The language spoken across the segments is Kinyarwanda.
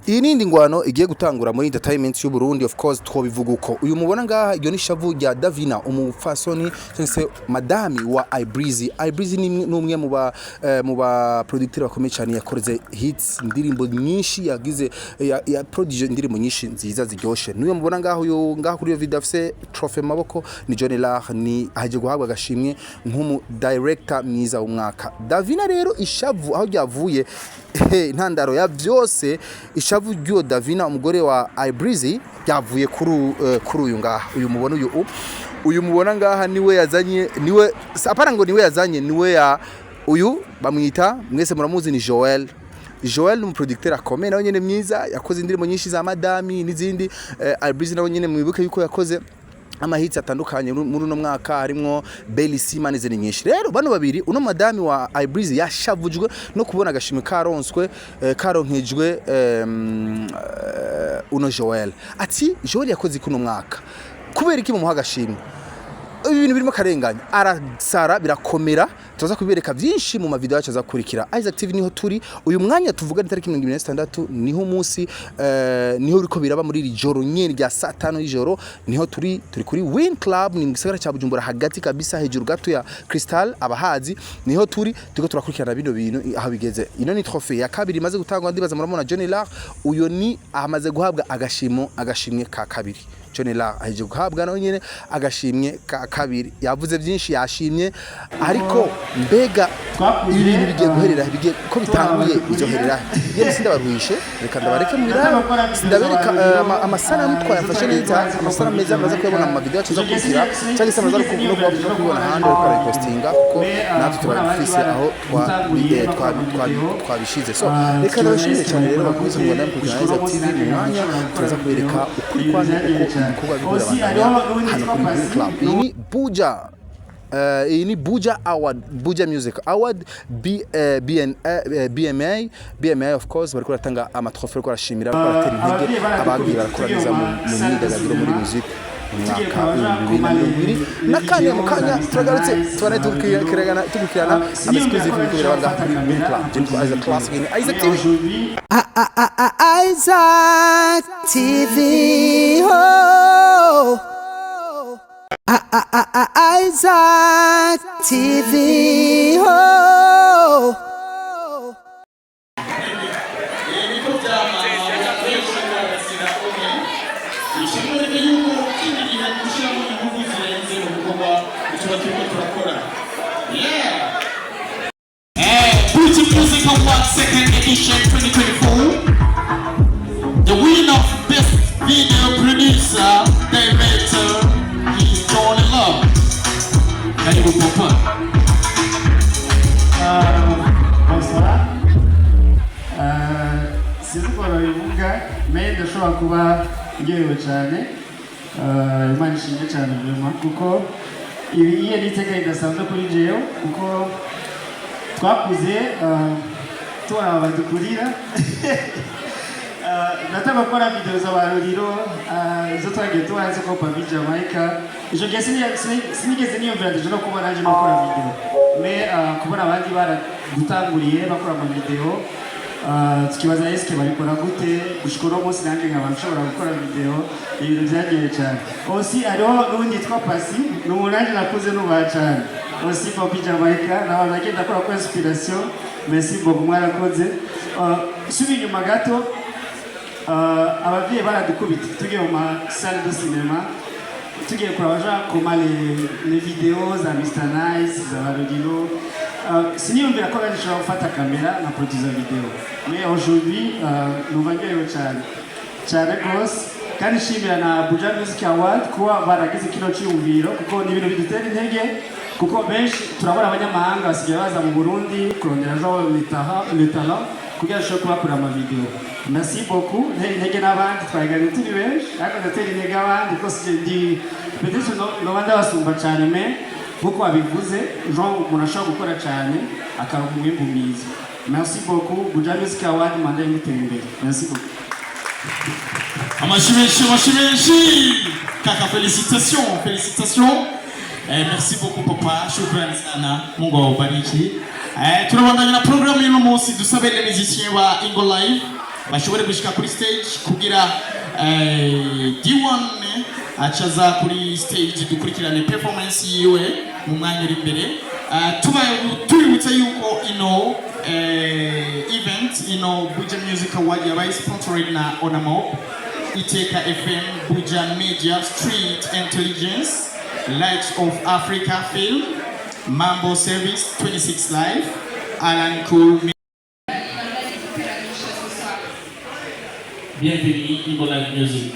iyi nindi ngwano igiye gutangura muri entertainment y'u Burundi of course twobivuga uko uyu mubona ngaha iyo ni shavu rya Davina umufasoni cyangwa madami wa Ibreezy ni umwe mu ba producteur bakomeye cyane yakoreze hits indirimbo nyinshi yagize ya produce indirimbo nyinshi nziza ziryoshe n'uyu mubona ngaho uyu ngaho kuri iyo video afise trophy maboko ni Johnny Lar ni aje guhabwa agashimwe nk'umu director mwiza w'umwaka Davina rero ishavu aho ryavuye intandaro ya byose ishavu ryo Davina umugore wa Ibreezy yavuye kuri uyu ngaha uyu mubona ngaha niwe yazanye niwe apara ngo niwe yazanye niwe ya uyu bamwita mwese muramuzi ni Joel n'umuproducteur akomeye nawe nyene myiza yakoze indirimbo nyinshi za madami n'izindi Ibreezy nawe nyene mwibuke yuko yakoze amahits atandukanye muri uno mwaka harimo Belly Sima n'izindi nyinshi rero bano babiri uno madami wa Ibreezy yashavujwe no kubona agashimwe karonkejwe uno Joel ati Joel yakoze kuno mwaka kubera iki mu agashimwe ibintu birimo karenganya arasara birakomera tuza kubereka byinshi mu mavideo yacu azakurikira Isaac TV niho turi uyu mwanya tuvuga ni tariki 26 niho munsi niho uriko biraba muri iri joro nyene rya saa 5 y'ijoro niho turi kuri Win Club ni gisagara cya Bujumbura hagati kabisa hejuru gato ya Crystal abahazi niho turiko turakurikirana bino bintu aho bigeze ino ni trophy ya kabiri imaze gutangwa ndibaza muramona Johnny Lar uyo ni amaze guhabwa agashimwe ka kabiri Johnny Lar aje guhabwa nawe nyene agashimwe ka kabiri yavuze byinshi yashimye ariko mbega ibintu bigiye guherera bigiye ko bitanguye izoherera yene sindabaruhishe reka ndabareke mwira sindabereka amasana mutwa yafashe neza amasana meza amaze kuyabona mu video yacu zakurikira cyangwa se amaze kubona handi ko postinga kuko natwe turabifise aho twabishize so reka ndabashimire cyane rero bakuze ngo namwe kuganiriza TV mu mwanya turaza kubereka ukuri kwanje kuba bigura hano kuri club ini Buja ini Buja Award Buja Music Award BMA of course bariko ratanga amatrophée ko rashimira ko ratera intege abagiye barakoraniza mu myidagaduro muri music nakane mukanya turagarutse tubane tukirana exclusive kubera banga kuri club jinko as a classic in Isaac TV Isaac TV ho Isaac TV ho Beauty Music Awards second edition 2024. The winner of Best Video Producer Director is Johnny Lar. Karibu Papa. Bonsoir. Sizi kwa bivuga mais ndashobora kuba ngewe cyane Imana ishimwe cyane vraiment kuko iyi ni iteka idasanzwe kuri jewe kuko twakuze tubona abadukurira nataka gukora video z'abaruriro zo twagiye tubanze ko Papi Jamaica ijo gese sinigeze niyumvira no kubona naje makora video mais kubona abandi baradutanguriye bakora ama video tukibaza eske barikora gute gushikora umunsi nanjye nkaba nshobora gukora video ibintu byagiye cyane aussi ariho n'undi twa Pasi n'umuranje nakuze n'uba cyane aussi Papi Jamaica nawe nagenda akora ko inspiration merci beaucoup mwarakoze subi nyuma gato abavyeyi baradukubita tugiye mu salle de cinéma tugiye kurabaja koma les vidéos za Mr Nice za Barudilo siniyumvira ko bashobora gufata kamera na producer video mais aujourd'hui nous vangeyo cyane gose kandi shimira na Buja Music Award kuba baragize kino cyumviro kuko ni ibintu bidutera intege kuko benshi turabona abanyamahanga basigaye baza mu Burundi kurondera jo le talent kugira ngo bakora ama video merci beaucoup intege n'abandi twaganye turi benshi ariko natera intege abandi ko ndi peut-être no banda basumba cyane mais kuko abivuze Jean munashaka gukora cyane akaronka umwimbu mwiza merci beaucoup Buja Music Award manda y'imiterambere merci beaucoup Amashi kaka félicitations merci beaucoup papa shukran sana Mungu awabariki tunabandanya na programu y'uno munsi dusabe les musiciens wa Ingo Live bashobore gushika kuri stage kugira D1 acaza kuri stage dukurikirane performance yiwe mu mwanya uri imbere. Tubibutsa yuko event Buja Music Award yabaye sponsored na Onamo, Iteka FM, Buja Media, Street Intelligence, Lights of Africa Film, Mambo Service 26 Live, Alan Cool. Bienvenue Ibo Live Music.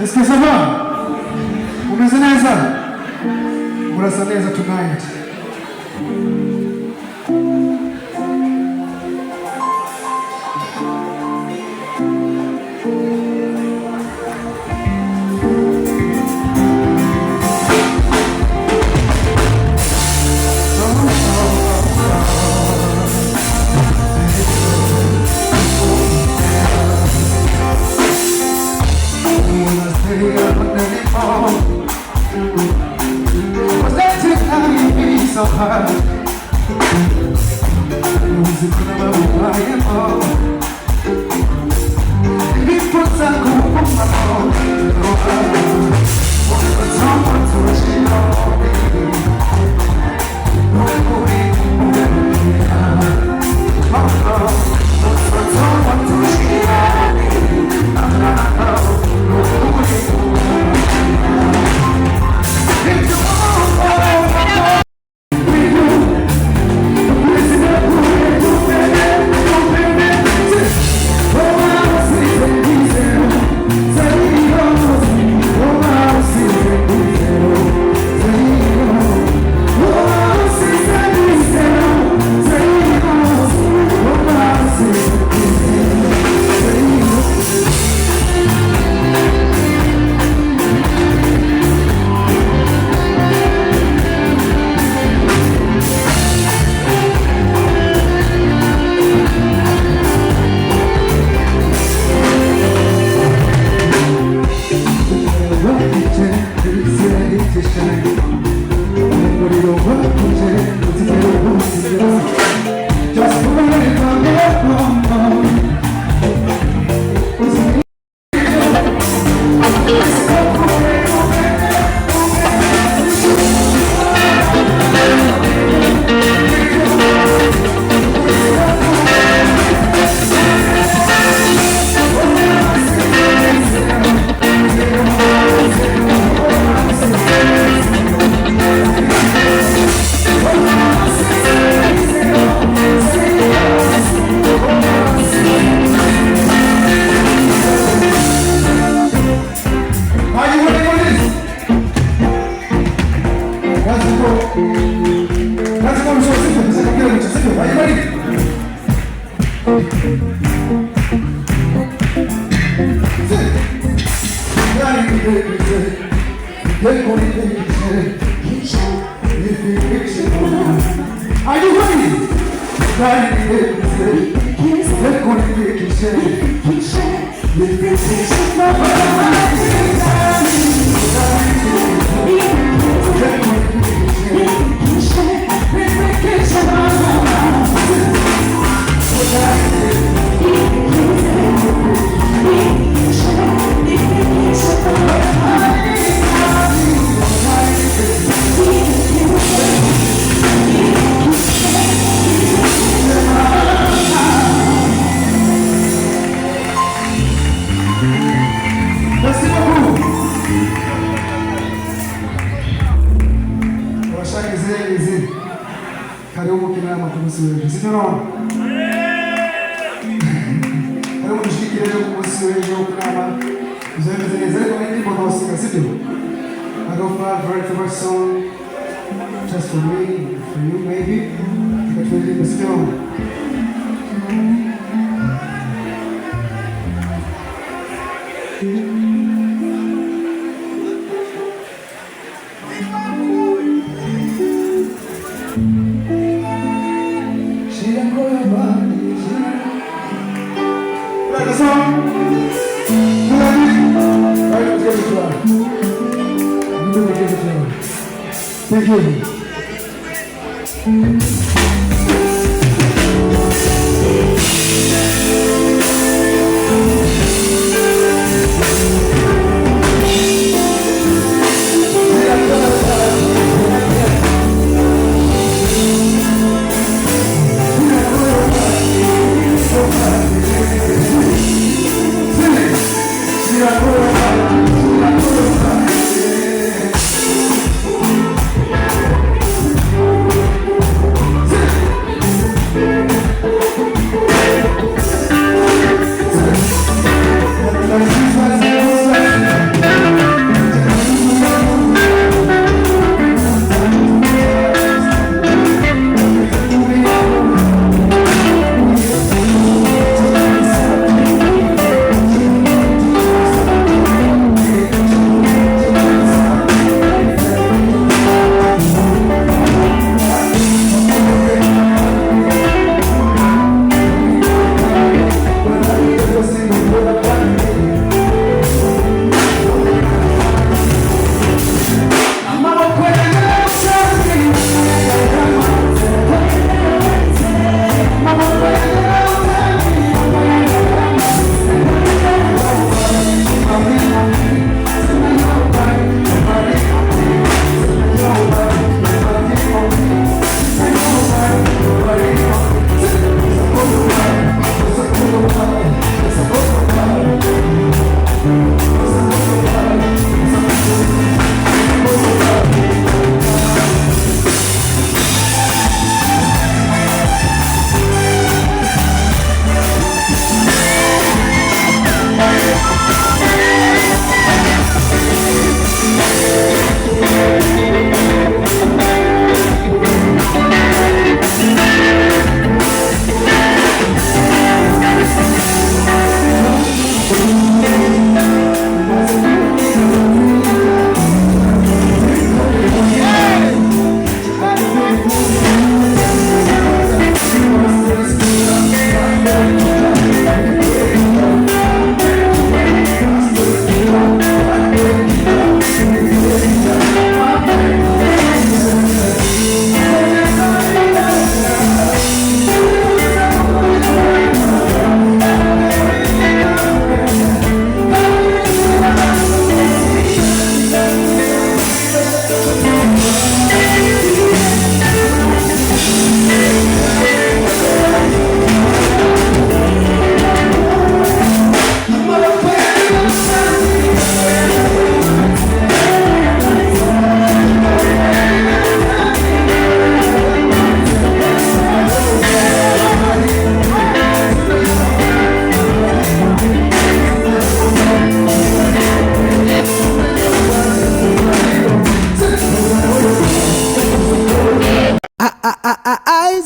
Est-ce que ça va? Umeze neza? Murasa neza tonight. Was that Are you ready? Karibu kinama kumusi wewe. Sino. Karibu mshikile kumusi wewe kinama. Zeze kwa nini mbona sio? I go for a very first song just for me, for you maybe. But really the still. Thank you.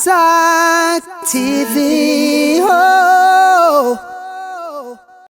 Isaac TV.